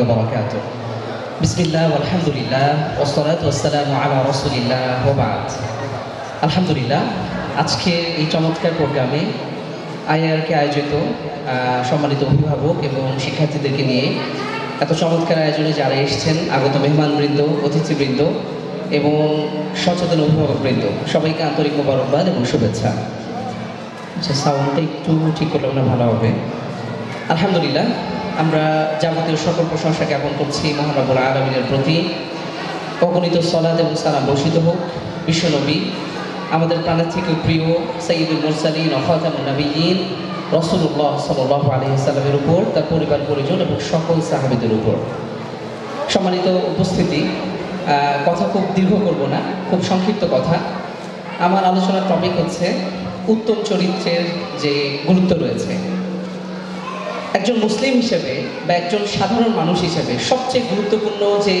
وبركاته بسم الله والحمد لله والصلاة والسلام على رسول الله وبعد আলহামদুলিল্লাহ আজকে এই চমৎকার প্রোগ্রামে আইআরকে আয়োজিত সম্মানিত অভিভাবক এবং শিক্ষার্থীদেরকে নিয়ে এত চমৎকার আয়োজনে যারা এসেছেন আগত মেহমানবৃন্দ অতিথিবৃন্দ এবং সচেতন অভিভাবকবৃন্দ সবাইকে আন্তরিক মোবারকবাদ এবং শুভেচ্ছা। আচ্ছা, সাউন্ডটা একটু ঠিক করলে না ভালো হবে। আলহামদুলিল্লাহ আমরা যাবতীয় সকল প্রশংসা জ্ঞাপন করছি মহান রব্বুল আলামিনের প্রতি। অগণিত সালাত এবং সালাম বর্ষিত হোক বিশ্বনবী আমাদের প্রাণের থেকে প্রিয় সাইয়্যিদুল মুরসালিন ও খাতামুন নবিয়্যিন রাসূলুল্লাহ সাল্লাল্লাহু আলাইহি ওয়াসাল্লামের উপর, তার পরিবার পরিজন এবং সকল সাহাবীদের উপর। সম্মানিত উপস্থিতি, কথা খুব দীর্ঘ করব না, খুব সংক্ষিপ্ত কথা। আমার আলোচনার টপিক হচ্ছে উত্তম চরিত্রের যে গুরুত্ব রয়েছে। একজন মুসলিম হিসেবে বা একজন সাধারণ মানুষ হিসেবে সবচেয়ে গুরুত্বপূর্ণ যে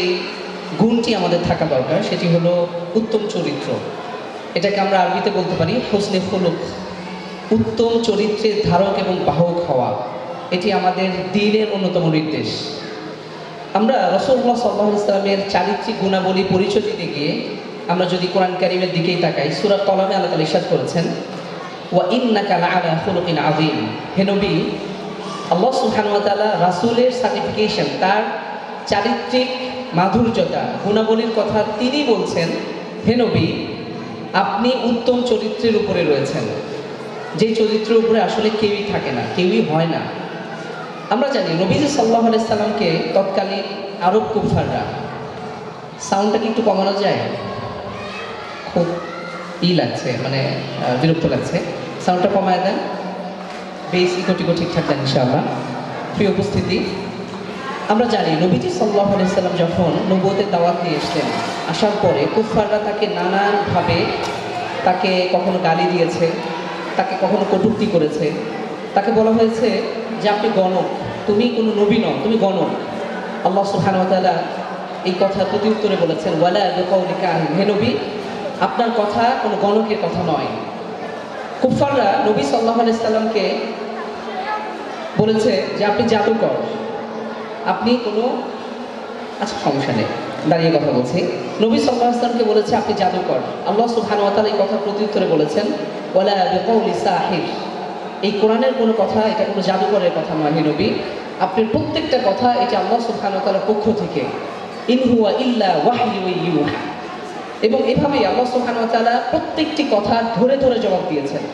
গুণটি আমাদের থাকা দরকার সেটি হলো উত্তম চরিত্র। এটাকে আমরা আরবিতে বলতে পারি হুসনে খুলুক, উত্তম চরিত্রের ধারক এবং বাহক হওয়া। এটি আমাদের দ্বীনের অন্যতম নির্দেশ। আমরা রাসূলুল্লাহ সাল্লাল্লাহু আলাইহি ওয়াসাল্লামের চারিত্রিক গুণাবলী পরিচয় দিতে গিয়ে আমরা যদি কোরআন কারীমের দিকেই তাকাই, সূরা কলামে আল্লাহ তাআলা ইরশাদ করেছেন ওয়া ইন্নাকা লাআলা খুলুকিন আযীম। হে নবী, আল্লাহ সুবহানাহু ওয়া তাআলা রাসূলের সার্টিফিকেশন, তার চারিত্রিক মাধুর্যতা গুণাবলীর কথা তিনি বলছেন, হে নবী আপনি উত্তম চরিত্রের উপরে রয়েছেন, যে চরিত্রের উপরে আসলে কেউই থাকে না, কেউই হয় না। আমরা জানি নবীজি সাল্লাল্লাহু আলাইহি সাল্লামকে তৎকালীন আরব কুফাররা, সাউন্ডটা কি একটু কমানো যায়? খুব লাগছে, মানে বিরক্ত লাগছে। সাউন্ডটা কমায় দেন, বেশ ইকোটিকো ঠিকঠাক দেন ইনশাআল্লাহ। প্রিয় উপস্থিতি, আমরা জানি নবীজি সাল্লাল্লাহু আলাইহি সাল্লাম যখন নবুয়তের দাওয়াত নিয়ে এসেছেন, আসার পরে কুফাররা তাকে নানানভাবে তাকে কখনো গালি দিয়েছে, তাকে কখনো কটূক্তি করেছে। তাকে বলা হয়েছে যে আপনি গণক, তুমি কোনো নবী নও, তুমি গণক। আল্লাহ সুবহানাহু ওয়া তাআলা এই কথা প্রতি উত্তরে বলেছেন ওয়ালা বিকাউলি কাহিন, হে নবী আপনার কথা কোনো গণকের কথা নয়। কুফাররা নবী সাল্লাল্লাহু আলাইহি সাল্লামকে বলেছে যে আপনি জাদুকর, আপনি কোনো, আচ্ছা সমস্যা নেই, দাঁড়িয়ে কথা বলছি। নবী সাল্লাল্লাহু আলাইহি সাল্লামকে বলেছে আপনি জাদুকর। আল্লাহ সুবহানাহু ওয়া তাআলা এই কথা প্রতি উত্তরে বলেছেন ওয়ালা বিকাউলি সাহির, এই কোরআনের কোনো কথা এটা কোনো জাদুকরের কথা নয় হে নবী, আপনার প্রত্যেকটা কথা এটা আল্লাহ সুবহানাহু ওয়া তাআলার পক্ষ থেকে, ইন হুয়া ইল্লা ওয়াহয়ুন ইউহা। এবং এভাবেই আল্লাহ সুবহানাহু ওয়া তাআলা প্রত্যেকটি কথা ধরে ধরে জবাব দিয়েছেন।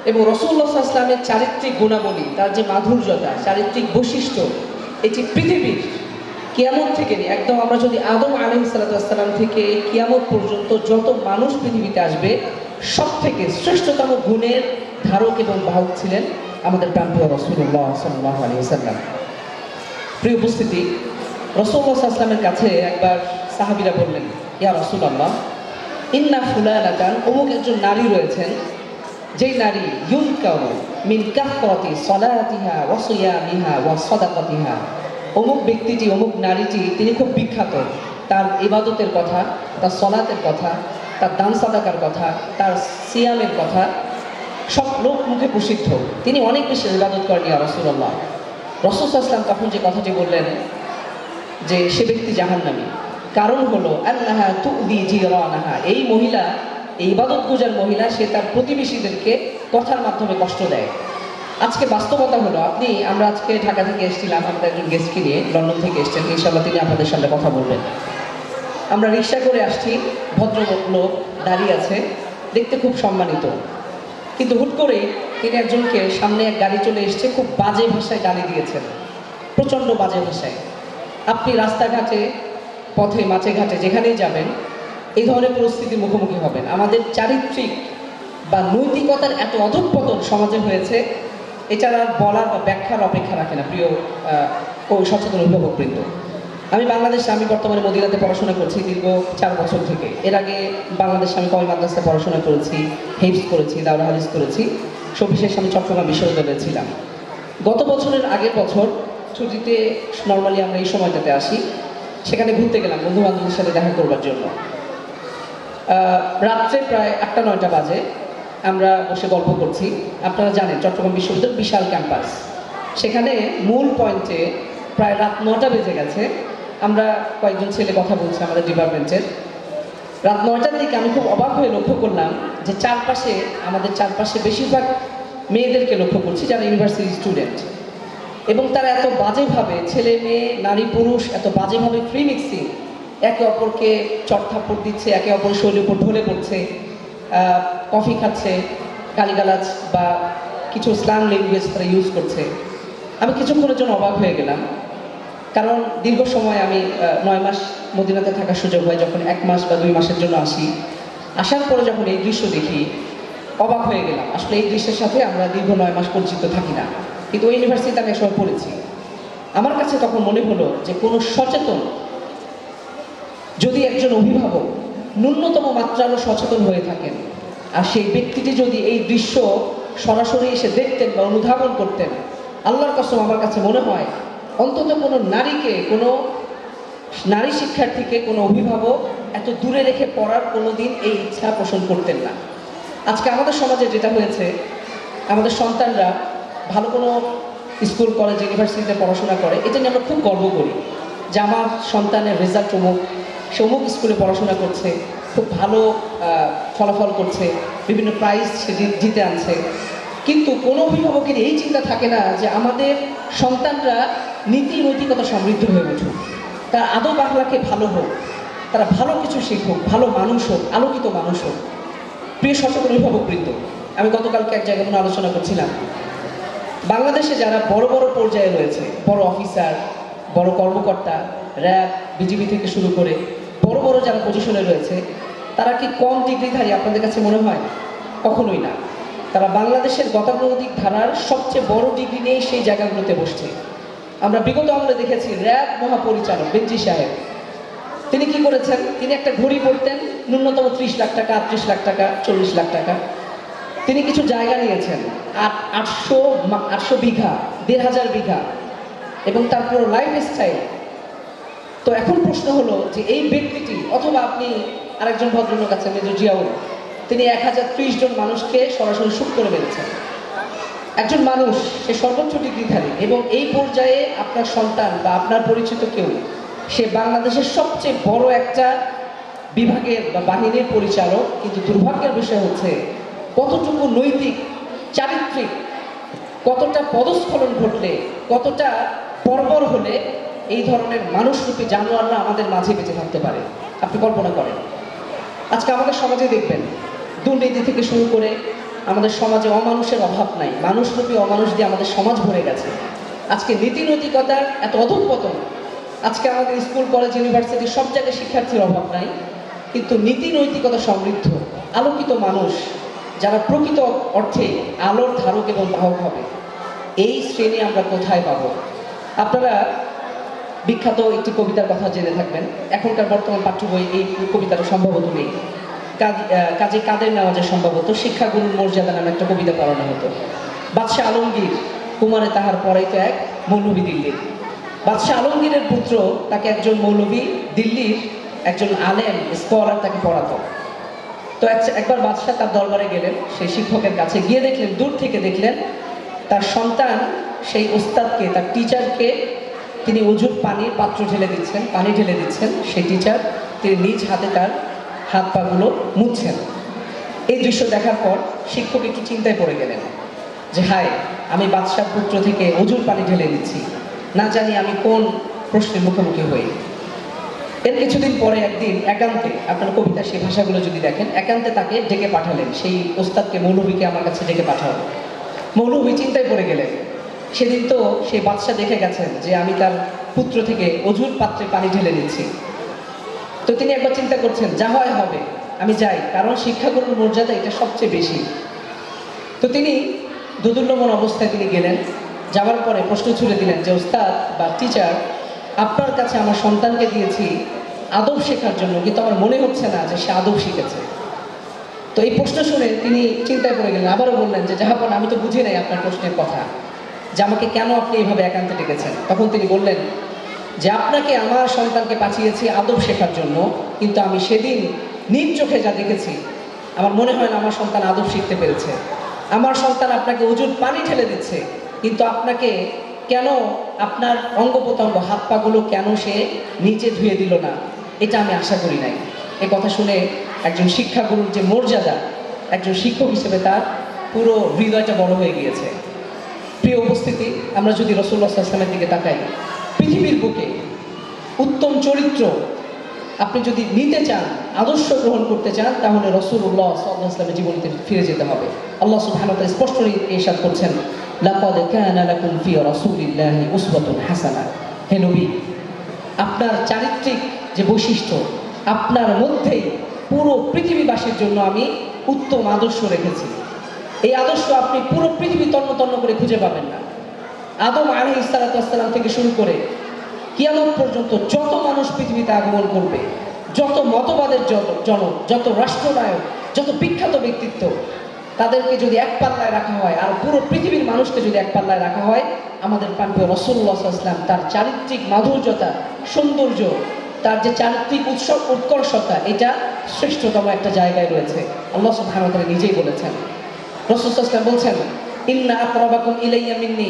এবং রাসূলুল্লাহ সাল্লাল্লাহু আলাইহি ওয়াসাল্লামের চারিত্রিক গুণাবলী, তার যে মাধুর্যতা, চারিত্রিক বৈশিষ্ট্য, এটি পৃথিবীর কিয়ামত থেকে নিয়ে একদম আমরা যদি আদম আলাইহিস সালাম থেকে কিয়ামত পর্যন্ত যত মানুষ পৃথিবীতে আসবে সব থেকে শ্রেষ্ঠতম গুণের ধারক এবং বাহক ছিলেন আমাদের প্রাণপ্রিয় রাসূলুল্লাহ সাল্লাল্লাহু আলাইহি ওয়াসাল্লাম। প্রিয় উপস্থিতি, রাসূলুল্লাহ সাল্লাল্লাহু আলাইহি ওয়াসাল্লামের কাছে একবার সাহাবীরা বললেন ইয়া রাসূলুল্লাহ ইন্না ফুলানাতান, অমুক একজন নারী রয়েছেন, যেই নারী ইউনকাউ মিন কাফরাতি সালাতিহা ওয়া সিয়ামিহা ওয়া সাদাকাতিহা, অমুক ব্যক্তিটি, অমুক নারীটি তিনি খুব বিখ্যাত, তার ইবাদতের কথা, তার সালাতের কথা, তার দান সাদাকার কথা, তার সিয়ামের কথা সব লোক মুখে প্রসিদ্ধ, তিনি অনেক বেশি ইবাদত করেন ইয়া রাসূলুল্লাহ। রাসূল সাল্লাল্লাহু আলাইহি ওয়াসাল্লাম তখন যে কথাটি বললেন যে সে ব্যক্তি জাহান্নামী, কারণ হলো আন্নাহা তুদি জিরানাহা, এই মহিলা, এই ইবাদত গুজার মহিলা, সে তার প্রতিবেশীদেরকে কথার মাধ্যমে কষ্ট দেয়। আজকে বাস্তবতা হলো, আমরা আজকে ঢাকা থেকে এসেছিলাম আমাদের একজন গেস্টকে নিয়ে, লন্ডন থেকে এসেছেন, ইনশাআল্লাহ তিনি আপনাদের সামনে কথা বলবেন। আমরা রিক্সা করে আসছি, ভদ্রলোক দাঁড়িয়ে আছে, দেখতে খুব সম্মানিত, কিন্তু হুট করে তিনি একজনকে, সামনে এক গাড়ি চলে এসছে, খুব বাজে ভাষায় গালি দিয়েছেন, প্রচণ্ড বাজে ভাষায়। আপনি রাস্তাঘাটে, পথে, মাঝে ঘাটে যেখানেই যাবেন এই ধরনের পরিস্থিতির মুখোমুখি হবেন। আমাদের চারিত্রিক বা নৈতিকতার এত অধঃপতন সমাজে হয়েছে, এটা আর বলার বা ব্যাখ্যার অপেক্ষা রাখে না। প্রিয় ও সচেতন অভিভাবকবৃন্দ, আমি বর্তমানে মদিনাতে পড়াশোনা করছি দীর্ঘ 4 বছর থেকে। এর আগে বাংলাদেশে আমি কওমি মাদ্রাসায় পড়াশোনা করেছি, হিফজ করেছি, দাওরা হাদিস করেছি, সবিশেষ আমি চট্টগ্রাম বিশ্ববিদ্যালয়ে ছিলাম। গত বছরের আগের বছর ছুটিতে নর্মালি আমরা এই সময়টাতে আসি, সেখানে ঘুরতে গেলাম বন্ধু বান্ধবদের সাথে দেখা করবার জন্য। রাত্রে প্রায় 8টা-9টা বাজে, আমরা বসে গল্প করছি। আপনারা জানেন চট্টগ্রাম বিশ্ববিদ্যালয় বিশাল ক্যাম্পাস, সেখানে মূল পয়েন্টে প্রায় রাত 9টা বেজে গেছে। আমরা কয়েকজন ছেলে কথা বলছি আমাদের ডিপার্টমেন্টের। রাত 9টার দিকে আমি খুব অবাক হয়ে লক্ষ্য করলাম যে আমাদের চারপাশে বেশিরভাগ মেয়েদেরকে লক্ষ্য করছি যারা ইউনিভার্সিটি স্টুডেন্ট, এবং তারা এত বাজেভাবে, ছেলে মেয়ে নারী পুরুষ এত বাজেভাবে ফ্রি মিক্সিং, একে অপরকে চটথাপ্পড় দিচ্ছে, একে অপরের শরীরের উপর ঢলে পড়ছে, কফি খাচ্ছে, গালিগালাজ বা কিছু স্ল্যাং ল্যাঙ্গুয়েজ তারা ইউজ করছে। আমি কিছুক্ষণের জন্য অবাক হয়ে গেলাম, কারণ দীর্ঘ সময় আমি 9 মাস মদিনাতে থাকার সুযোগ হয়, যখন 1 মাস বা 2 মাসের জন্য আসি। আসার পরে যখন এই দৃশ্য দেখি অবাক হয়ে গেলাম। আসলে এই দৃশ্যের সাথে আমরা দীর্ঘ 9 মাস পরিচিত থাকি না, কিন্তু ওই ইউনিভার্সিটিতে আমি একসময় পড়েছি। আমার কাছে তখন মনে হলো যে কোনো সচেতন যদি একজন অভিভাবক ন্যূনতম মাত্রারও সচেতন হয়ে থাকেন, আর সেই ব্যক্তিটি যদি এই দৃশ্য সরাসরি এসে দেখতেন বা অনুধাবন করতেন, আল্লাহর কসম আমার কাছে মনে হয় অন্তত কোনো নারীকে, কোনো নারী শিক্ষার্থীকে কোনো অভিভাবক এত দূরে রেখে পড়ার কোনো দিন এই ইচ্ছা পোষণ করতেন না। আজকে আমাদের সমাজে যেটা হয়েছে, আমাদের সন্তানরা ভালো কোনো স্কুল কলেজ ইউনিভার্সিটিতে পড়াশোনা করে, এটা নিয়ে আমরা খুব গর্ব করি যে আমার সন্তানের রেজাল্ট অমুক, সে অমুক স্কুলে পড়াশোনা করছে, খুব ভালো ফলাফল করছে, বিভিন্ন প্রাইজ সে জিতে আনছে। কিন্তু কোনো অভিভাবকের এই চিন্তা থাকে না যে আমাদের সন্তানরা নীতি নৈতিকতা সমৃদ্ধ হয়ে উঠুক, তার আদব আখলাকে ভালো হোক, তারা ভালো কিছু শিখুক, ভালো মানুষ হোক, আলোকিত মানুষ হোক। প্রিয় সচেতন অভিভাবকবৃন্দ, আমি গতকালকে এক জায়গায় মনে আলোচনা করছিলাম, বাংলাদেশে যারা বড় বড় পর্যায়ে রয়েছে, বড় অফিসার, বড় কর্মকর্তা, র্যাব, বিজিবি থেকে শুরু করে বড় বড় যারা পজিশনে রয়েছে, তারা কি কম ডিগ্রিধারী আপনাদের কাছে মনে হয়? কখনোই না। তারা বাংলাদেশের গতানুগতিক ধারার সবচেয়ে বড় ডিগ্রি নিয়েই সেই জায়গাগুলোতে বসছে। আমরা বিগত আমলে দেখেছি র্যাব মহাপরিচালক বেনজি সাহেব, তিনি কি করেছেন? তিনি একটা ঘড়ি পড়তেন, ন্যূনতম 30 লাখ টাকা, 38 লাখ টাকা, 40 লাখ টাকা। তিনি কিছু জায়গা নিয়েছেন, 800 বিঘা, 1500 বিঘা, এবং তার পুরো লাইফ স্টাইল। তো এখন প্রশ্ন হলো যে এই ব্যক্তিটি, অথবা আপনি আরেকজন ভদ্রলোক আছেন মেজর জিয়াউল, তিনি 1030 জন মানুষকে সরাসরি শুট করে মেরেছেন। একজন মানুষ, সে সর্বোচ্চ ডিগ্রিধারী, এবং এই পর্যায়ে আপনার সন্তান বা আপনার পরিচিত কেউ, সে বাংলাদেশের সবচেয়ে বড় একটা বিভাগের বা বাহিনীর পরিচালক। কিন্তু দুর্ভাগ্যের বিষয় হচ্ছে কতটুকু নৈতিক, চারিত্রিক, কতটা পদস্খলন ঘটলে, কতটা বর্বর হলে এই ধরনের মানুষরূপী জানোয়াররা আমাদের মাঝে বেঁচে থাকতে পারে, আপনি কল্পনা করেন। আজকে আমাদের সমাজে দেখবেন দুর্নীতি থেকে শুরু করে আমাদের সমাজে অমানুষের অভাব নাই, মানুষরূপী অমানুষ দিয়ে আমাদের সমাজ ভরে গেছে। আজকে নীতি নৈতিকতার এত অধঃপতন। আজকে আমাদের স্কুল কলেজ ইউনিভার্সিটি সব জায়গায় শিক্ষার্থীর অভাব নাই, কিন্তু নীতি নৈতিকতা সমৃদ্ধ আলোকিত মানুষ, যারা প্রকৃত অর্থে আলোর ধারক এবং বাহক হবে, এই শ্রেণী আমরা কোথায় পাব? আপনারা বিখ্যাত একটি কবিতার কথা জেনে থাকবেন, এখনকার বর্তমান পাঠ্য বই এই কবিতাটা সম্ভবত নেই। কাজী কাদের নেওয়াজের সম্ভবত শিক্ষাগুরুর মর্যাদা নামে একটা কবিতা পড়ানো হতো। বাদশাহ আলমগীর কুমারে তাহার পড়াইতো এক মৌলভী দিল্লির। বাদশাহ আলমগীরের পুত্র, তাকে একজন মৌলভী দিল্লির একজন আলেম স্কলার তাকে পড়াতো। তো একবার বাদশাহ তার দরবারে গেলেন, সেই শিক্ষকের কাছে গিয়ে দেখলেন, দূর থেকে দেখলেন তার সন্তান সেই ওস্তাদকে, তার টিচারকে তিনি অজুর পানির পাত্র ঢেলে দিচ্ছেন, পানি ঢেলে দিচ্ছেন। সেই টিচার তিনি নিজ হাতে তার হাত পাগুলো মুছছেন। এই দৃশ্য দেখার পর শিক্ষক একটু চিন্তায় পড়ে গেলেন যে হায়, আমি বাদশাহ পুত্র থেকে অজুর পানি ঢেলে দিচ্ছি, না জানি আমি কোন প্রশ্নের মুখোমুখি হই। এর কিছুদিন পরে একদিন একান্তে, আপনার কবিতা সেই ভাষাগুলো যদি দেখেন, একান্তে তাকে ডেকে পাঠালেন, সেই ওস্তাদকে, মৌলভীকে আমার কাছে ডেকে পাঠালেন। মৌলভী চিন্তায় পড়ে গেলেন। সেদিন তো সেই বাদশাহ দেখে গেছেন যে আমি তার পুত্র থেকে অজুর পাত্রে পানি ঢেলে দিচ্ছি। তো তিনি একবার চিন্তা করছেন, যা হয় হবে, আমি যাই, কারণ শিক্ষাগুরুর মর্যাদা এটা সবচেয়ে বেশি। তো তিনি দোদুল্যমান অবস্থায় তিনি গেলেন। যাওয়ার পরে প্রশ্ন ছুড়ে দিলেন যে ওস্তাদ বা টিচার, আপনার কাছে আমার সন্তানকে দিয়েছি আদব শেখার জন্য, কিন্তু আমার মনে হচ্ছে না যে সে আদব শিখেছে। তো এই প্রশ্ন শুনে তিনি চিন্তায় পড়ে গেলেন। আবারও বললেন যে জাহাপন, আমি তো বুঝি নাই আপনার প্রশ্নের কথা, যে আমাকে কেন আপনি এইভাবে একান্তে ডেকেছেন। তখন তিনি বললেন যে আপনাকে, আমার সন্তানকে পাঠিয়েছি আদব শেখার জন্য, কিন্তু আমি সেদিন নিজ চোখে যা দেখেছি, আমার মনে হয় না আমার সন্তান আদব শিখতে পেরেছে। আমার সন্তান আপনাকে অজুর পানি ঢেলে দিচ্ছে, কিন্তু আপনাকে কেন আপনার অঙ্গ প্রত্যঙ্গ হাত পাগুলো কেন সে নিচে ধুয়ে দিল না, এটা আমি আশা করি নাই। এ কথা শুনে একজন শিক্ষাগুরুর যে মর্যাদা, একজন শিক্ষক হিসেবে তার পুরো হৃদয়টা বড় হয়ে গিয়েছে। প্রিয় উপস্থিতি, আমরা যদি রাসূলুল্লাহ সাল্লাল্লাহু আলাইহি ওয়াসাল্লামের দিকে তাকাই, পৃথিবীর বুকে উত্তম চরিত্র আপনি যদি নিতে চান, আদর্শ গ্রহণ করতে চান, তাহলে রাসূলুল্লাহ সাল্লাল্লাহু আলাইহি ওয়াসাল্লামের জীবনীতে ফিরে যেতে হবে। আল্লাহ সুবহানাহু ওয়া তাআলা স্পষ্ট ইরশাদ করছেন, লাকাদ কানা লাকুম ফি রাসূলিল্লাহি উসওয়াতুন হাসানাহ। হে নবী, আপনার চারিত্রিক যে বৈশিষ্ট্য, আপনার মধ্যেই পুরো পৃথিবীবাসীর জন্য আমি উত্তম আদর্শ রেখেছি। এই আদর্শ আপনি পুরো পৃথিবী তন্ন তন্ন করে খুঁজে পাবেন না। আদম আলাইহিস সালাতু ওয়াস সালাম থেকে শুরু করে কিয়ামত পর্যন্ত যত মানুষ পৃথিবীতে আগমন করবে, যত মতবাদের জনক, যত রাষ্ট্রনায়ক, যত বিখ্যাত ব্যক্তিত্ব, তাদেরকে যদি এক পাল্লায় রাখা হয়, আর পুরো পৃথিবীর মানুষকে যদি এক পাল্লায় রাখা হয়, আমাদের প্রাণপ্রিয় রাসূলুল্লাহ সাল্লাল্লাহু আলাইহি ওয়াসাল্লাম তার চারিত্রিক মাধুর্যতা, সৌন্দর্য, তার যে চারিত্রিক উৎকর্ষতা, এটা শ্রেষ্ঠতম একটা জায়গায় রয়েছে। আল্লাহ সুবহানাহু ওয়া তাআলা নিজেই বলেছেন, রাসূল সাল্লাল্লাহু আলাইহি ওয়াসাল্লাম বলছেন, ইন্না আকরাবাকুম ইলাইয়া মিন্নি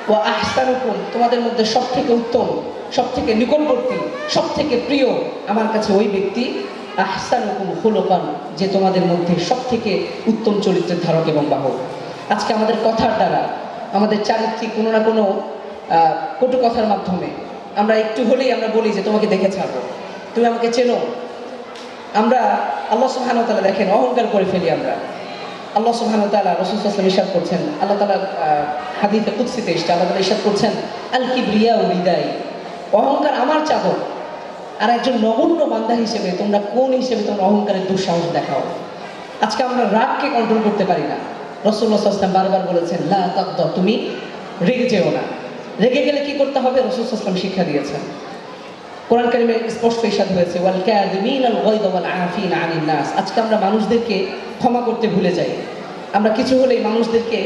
ওয়া আহসানুকুম, তোমাদের মধ্যে সবথেকে উত্তম, সবথেকে নিকটবর্তী, সবথেকে প্রিয় আমার কাছে ওই ব্যক্তি আহসানুকুম খুলুকান, যে তোমাদের মধ্যে সবথেকে উত্তম চরিত্রের ধারক এবং বাহক। আজকে আমাদের কথার দ্বারা, আমাদের চারিত্রিক কোনো না কোনো কটু কথার মাধ্যমে আমরা একটু হলেই আমরা বলি যে তোমাকে দেখে ছাড়বো, তুমি আমাকে চেনো। আমরা আল্লাহ সুবহানাহু ওয়া তাআলা দেখেন অহংকার করে ফেলি আমরা। আল্লাহ সুবহানাহু ওয়া তাআলা রাসূল সাল্লাল্লাহু আলাইহি ওয়াসাল্লাম ইরশাদ করছেন, আল্লাহ তাআলা হাদিসে কুদসিতে এসেছে, আল্লাহ তাআলা ইরশাদ করছেন, আল কিবরিয়া রিদাই, অহংকার আমার চাদর। আর একজন নগণ্য বান্দা হিসেবে তোমরা কোন হিসেবে তোমরা অহংকারের দুঃসাহস দেখাও? আজকে আমরা রাগকে কন্ট্রোল করতে পারি না। রাসূলুল্লাহ সাল্লাল্লাহু আলাইহি ওয়াসাল্লাম বারবার বলেছেন, লা তাগদব, তুমি রেগে যেও না। রেগে গেলে কি করতে হবে? রাসূল সাল্লাল্লাহু আলাইহি ওয়াসাল্লাম শিক্ষা দিয়েছেন। কোরআন কারিমে স্পষ্ট ইরশাদ হয়েছে, ওয়াল কাযিমিনাল গায়যা ওয়াল আফিনা আনিন নাস। আজকে আমরা মানুষদেরকে ক্ষমা করতে ভুলে যাই। আমরা কিছু হলেই মানুষদেরকে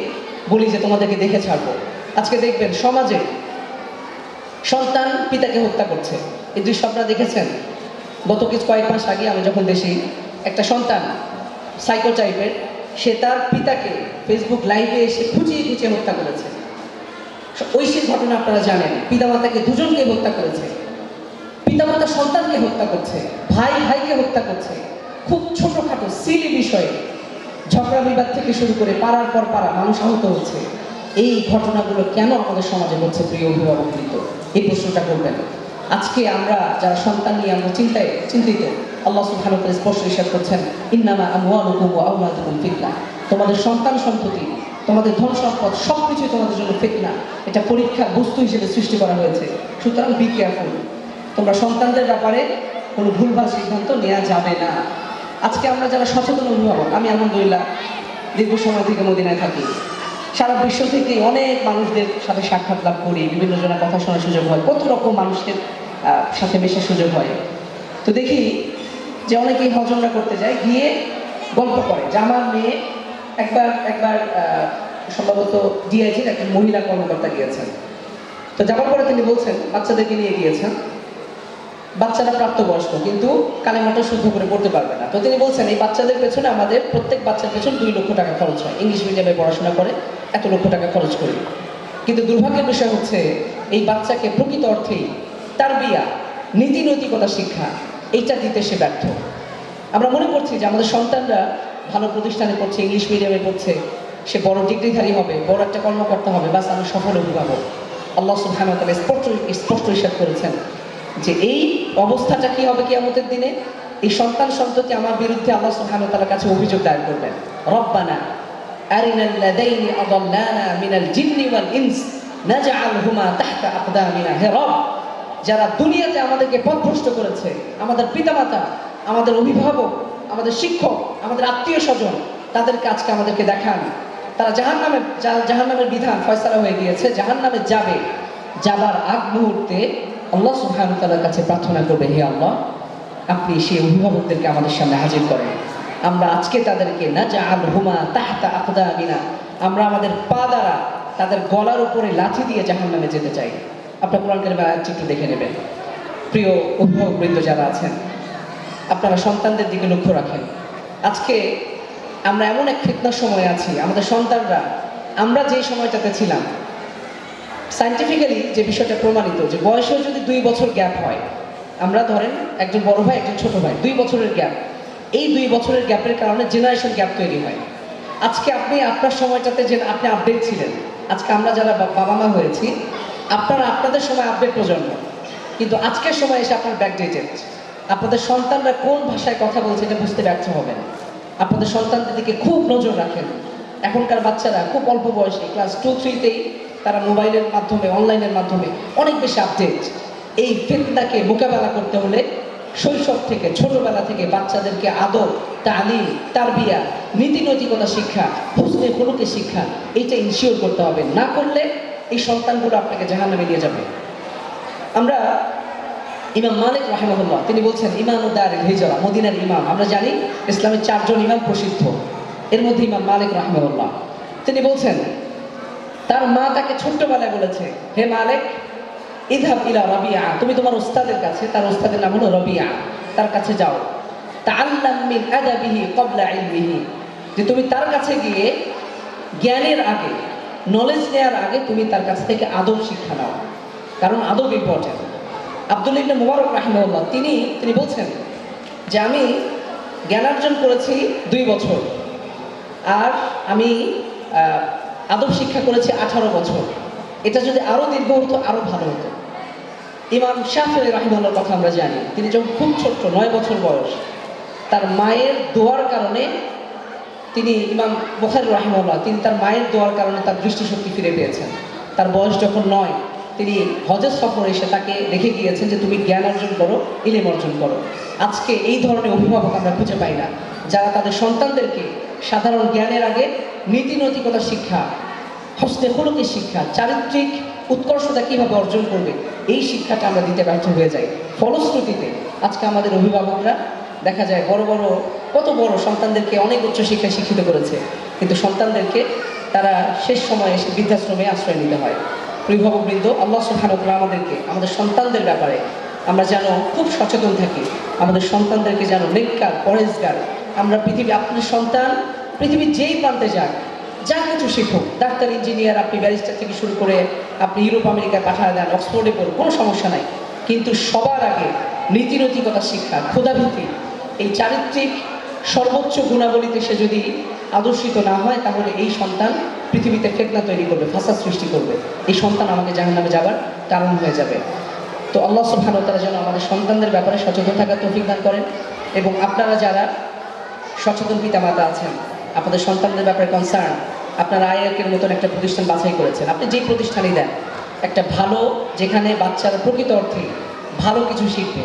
বলি যে তোমাদেরকে দেখে ছাড়বো। আজকে দেখবেন সমাজে সন্তান পিতাকে হত্যা করছে, এই দৃশ্য আপনারা দেখেছেন। গত কয়েক মাস আগে আমি যখন দেশি, একটা সন্তান সাইকো টাইপের, সে তার পিতাকে ফেসবুক লাইভে এসে খুঁচিয়ে খুঁচিয়ে হত্যা করেছে। ঐশীর ঘটনা আপনারা জানেন, পিতামাতাকে দুজনকে হত্যা করেছে, পিতামাতা সন্তানকে হত্যা করছে, ভাই ভাইকে হত্যা করছে। খুব ছোটখাটো সিলি বিষয়ে ঝগড়া বিবাদ থেকে শুরু করে পাড়ার পর পাড়া মানুষ আহত হচ্ছে। এই ঘটনাগুলো কেন আমাদের সমাজে হচ্ছে? প্রিয় অভিভাবকবৃন্দ, এই প্রশ্নটা করবেন। আজকে আমরা যারা সন্তান নিয়ে আমরা চিন্তিত, আল্লাহ সুবহানাহু ওয়া তাআলা স্পষ্ট ইরশাদ করছেন, ইন্নামা আমওয়ালুকুম ওয়া আওলাদুকুম ফিতনা, তোমাদের সন্তান সন্ততি, তোমাদের ধন সম্পদ সবকিছুই তোমাদের জন্য ফিতনা, এটা পরীক্ষার বস্তু হিসেবে সৃষ্টি করা হয়েছে। সুতরাং বি কেয়ারফুল, তোমরা সন্তানদের ব্যাপারে কোনো ভুলভাল সিদ্ধান্ত নেওয়া যাবে না। আজকে আমরা যারা সচেতন অভিভাবক, আমি আলহামদুলিল্লাহ দীর্ঘ সময় থেকে মদিনায় থাকি, সারা বিশ্ব থেকে অনেক মানুষদের সাথে সাক্ষাৎ লাভ করি, বিভিন্ন জনের কথা শোনার সুযোগ হয়, কত রকম মানুষের সাথে মেশার সুযোগ হয়। তো দেখি যে অনেকেই হজমরা করতে যায়, গিয়ে গল্প করে যে আমার মেয়ে একবার সম্ভবত ডিআইজির একটা মহিলা কর্মকর্তা গিয়েছেন। তো যাওয়ার পরে তিনি বলছেন, বাচ্চাদেরকে নিয়ে গিয়েছেন, বাচ্চারা প্রাপ্তবয়স্ক কিন্তু কালেমাটা শুদ্ধ করে পড়তে পারবে না। তো তিনি বলছেন, এই বাচ্চাদের পেছনে আমাদের প্রত্যেক বাচ্চার পেছনে 2 লক্ষ টাকা খরচ হয়, ইংলিশ মিডিয়ামে পড়াশোনা করে এত লক্ষ টাকা খরচ করি। কিন্তু দুর্ভাগ্যের বিষয় হচ্ছে এই বাচ্চাকে প্রকৃত অর্থেই তারবিয়া, নীতি নৈতিকতা শিক্ষা, এইটা দিতে সে ব্যর্থ। আমরা মনে করছি যে আমাদের সন্তানরা ভালো প্রতিষ্ঠানে পড়ছে, ইংলিশ মিডিয়ামে পড়ছে, সে বড় ডিগ্রিধারী হবে, বড় একটা কর্মকর্তা হবে, বাস আমি সফল অভিভাবক। আল্লাহ সুবহানাহু ওয়া তাআলা স্পষ্ট ইরশাদ করেছেন যে এই অবস্থাটা কি হবে কিয়ামতের দিনে? এই সন্তান সন্ততি আমার বিরুদ্ধে আল্লাহ সুবহানাহু ওয়া তাআলার কাছে অভিযোগ দায়ের করবেন, রব্বানা আরিনাল লাযাইনি আদাল্লানা মিনাল জিন্নি ওয়াল ইনস নাজআলহুমা তাহতা আকদামিনা। হে রব, যারা দুনিয়াতে আমাদেরকে পথভ্রষ্ট করেছে, আমাদের পিতামাতা, আমাদের অভিভাবক, আমাদের শিক্ষক, আমাদের আত্মীয় স্বজন, তাদের কাজকে আমাদেরকে দেখান। তারা জাহান্নামের বিধান ফয়সালা হয়ে গিয়েছে, জাহান্নামে যাবে। যাবার আগ মুহূর্তে আল্লাহ সুবহানাহু ওয়া তাআলার কাছে প্রার্থনা করবে, হে আল্লাহ, আপনি সেই অভিভাবকদেরকে আমাদের সামনে হাজির করেন। আমরা আজকে তাদেরকে নাজআলহুমা তাহতা আকদামিনা, আমরা আমাদের পা দ্বারা তাদের গলার উপরে লাথি দিয়ে জাহান্নামে যেতে চাই। আপনার কোরআন কারিমের আয়াতটি একটু দেখে নেবেন। প্রিয় অভিভাবকবৃন্দ যারা আছেন, আপনারা সন্তানদের দিকে লক্ষ্য রাখেন। আজকে আমরা এমন এক ফিতনার সময় আছি, আমাদের সন্তানরা আমরা যেই সময়টাতে ছিলাম সায়েন্টিফিক্যালি যে বিষয়টা প্রমাণিত, যে বয়সেও যদি 2 বছর গ্যাপ হয়, আমরা ধরেন একজন বড় ভাই একজন ছোট ভাই, 2 বছরের গ্যাপ, এই 2 বছরের গ্যাপের কারণে জেনারেশন গ্যাপ তৈরি হয়। আজকে আপনি আপনার সময়টাতে যে আপনি আপডেট ছিলেন, আজকে আমরা যারা বাবা মা হয়েছি, আপনারা আপনাদের সময় আপডেট প্রজন্ম, কিন্তু আজকের সময় এসে আপনার ব্যাকডেটেড। আপনাদের সন্তানরা কোন ভাষায় কথা বলছে এটা বুঝতে ব্যর্থ হবেন। আপনাদের সন্তানদের দিকে খুব নজর রাখেন। এখনকার বাচ্চারা খুব অল্প বয়সে ক্লাস 2-3তেই তারা মোবাইলের মাধ্যমে, অনলাইনের মাধ্যমে অনেক বেশি আপডেট। এই ফিতনাকে মোকাবেলা করতে হলে শৈশব থেকে, ছোটবেলা থেকে বাচ্চাদেরকে আদব, তালিম, তারবিয়া, নীতি নৈতিকতা শিক্ষা, হুসনে খুলুকের শিক্ষা, এইটা ইনশিওর করতে হবে। না করলে এই সন্তানগুলো আপনাকে জাহান্নামে নিয়ে যাবে। আমরা ইমাম মালিক রাহিমাহুল্লাহ তিনি বলছেন, ইমামুদ্দারিল হিজরা, মদিনার ইমাম। আমরা জানি ইসলামের 4 জন ইমাম প্রসিদ্ধ, এর মধ্যে ইমাম মালিক রাহিমাহুল্লাহ তিনি বলছেন, তার মা তাকে ছোট্টবেলায় বলেছে, হে মালিক, ইযহাব ইলা রাবিয়া, তুমি তোমার ওস্তাদের কাছে, তার ওস্তাদের নাম হলো রাবিয়া, তার কাছে যাও। তাআল্লাম মিন আদাবিহি ক্বাবলা ইলমিহি, যে তুমি তার কাছে গিয়ে জ্ঞানের আগে, নলেজ নেওয়ার আগে তুমি তার কাছ থেকে আদব শিক্ষা নাও, কারণ আদব ইম্পর্টেন্ট। আব্দুল্লাহ ইবনে মুবারক রাহিমাহুল্লাহ তিনি বলছেন যে আমি জ্ঞানার্জন করেছি 2 বছর, আর আমি আদব শিক্ষা করেছি 18 বছর। এটা যদি আরো দীর্ঘ হতো আরো ভালো হতো। ইমাম শাফিঈ রাহিমাহুল্লাহর কথা আমরা জানি, তিনি যখন খুব ছোট্ট 9 বছর বয়স, তার মায়ের দোয়ার কারণে তিনি, ইমাম বুখারী রাহিমাহুল্লাহ তিনি তার মায়ের দোয়ার কারণে তার দৃষ্টিশক্তি ফিরে পেয়েছেন। তার বয়স যখন 9, তিনি হজের সফরে এসে তাকে রেখে গিয়েছেন যে তুমি জ্ঞান অর্জন করো, ইলম অর্জন করো। আজকে এই ধরনের অভিভাবক আমরা খুঁজে পাই না, যারা তাদের সন্তানদেরকে সাধারণ জ্ঞানের আগে নীতি নৈতিকতা শিক্ষা, হুসনে খুলুকের শিক্ষা, চারিত্রিক উৎকর্ষতা কীভাবে অর্জন করবে, এই শিক্ষাটা আমরা দিতে ব্যর্থ হয়ে যাই। ফলশ্রুতিতে আজকে আমাদের অভিভাবকরা দেখা যায় কত বড় সন্তানদেরকে অনেক উচ্চ শিক্ষায় শিক্ষিত করেছে, কিন্তু সন্তানদেরকে তারা শেষ সময়ে এসে বৃদ্ধাশ্রমে আশ্রয় নিতে হয়। অভিভাবকবৃন্দ, আল্লাহ সুবহানাহু ওয়া তাআলা আমাদেরকে আমাদের সন্তানদের ব্যাপারে আমরা যেন খুব সচেতন থাকি, আমাদের সন্তানদেরকে যেন নেককার, পরহেজগার, আমরা আপনার সন্তান পৃথিবীর যেই প্রান্তে যাক, যা কিছু শিখুক, ডাক্তার, ইঞ্জিনিয়ার, আপনি ব্যারিস্টার থেকে শুরু করে আপনি ইউরোপ আমেরিকায় পাঠায় দেন, অক্সফোর্ডে পড়ুন, কোনো সমস্যা নাই, কিন্তু সবার আগে নীতি নৈতিকতা শিক্ষা, ক্ষুধাভীতি, এই চারিত্রিক সর্বোচ্চ গুণাবলীতে সে যদি আদর্শিত না হয়, তাহলে এই সন্তান পৃথিবীতে ফিতনা তৈরি করবে, ফাসাদ সৃষ্টি করবে। এই সন্তান আমাকে জাহান্নামে যাবার কারণ হয়ে যাবে। তো আল্লাহ সুবহানাহু ওয়া তাআলা যেন আমাদের সন্তানদের ব্যাপারে সচেতন থাকার তৌফিক দান করেন। এবং আপনারা যারা সচেতন পিতামাতা আছেন, আপনাদের সন্তানদের ব্যাপারে কনসার্ন, আপনারা আইআরকের মতন একটা প্রতিষ্ঠান বাছাই করেছেন। আপনি যে প্রতিষ্ঠানই দেন, একটা ভালো, যেখানে বাচ্চারা প্রকৃত অর্থে ভালো কিছু শিখবে,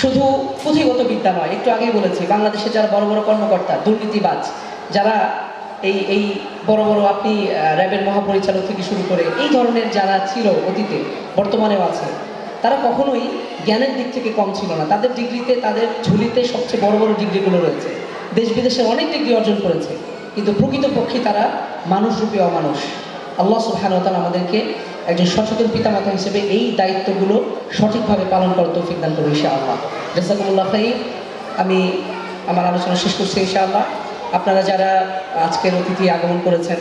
শুধু পুঁথিগত বিদ্যা নয়। একটু আগেই বলেছি, বাংলাদেশে যারা বড় বড় কর্মকর্তা, দুর্নীতিবাজ, যারা এই বড় আপনি র্যাবের মহাপরিচালক থেকে শুরু করে এই ধরনের যারা ছিল অতীতে, বর্তমানেও আছে, তারা কখনোই জ্ঞানের দিক থেকে কম ছিল না। তাদের ডিগ্রিতে, তাদের ঝুলিতে সবচেয়ে বড় ডিগ্রিগুলো রয়েছে, দেশ বিদেশে অনেক ডিগ্রি অর্জন করেছে, কিন্তু প্রকৃতপক্ষে তারা মানুষরূপী অমানুষ। আল্লাহ সুবহানাহু ওয়া তাআলা আমাদেরকে একজন সচেতন পিতামাতা হিসেবে এই দায়িত্বগুলো সঠিকভাবে পালন করার তৌফিক দান করুন ইনশাআল্লাহ। জাযাকুমুল্লাহ খাইর। আমি আমার আলোচনা শেষ করছি ইনশাআল্লাহ। আপনারা যারা আজকের অতিথি আগমন করেছেন,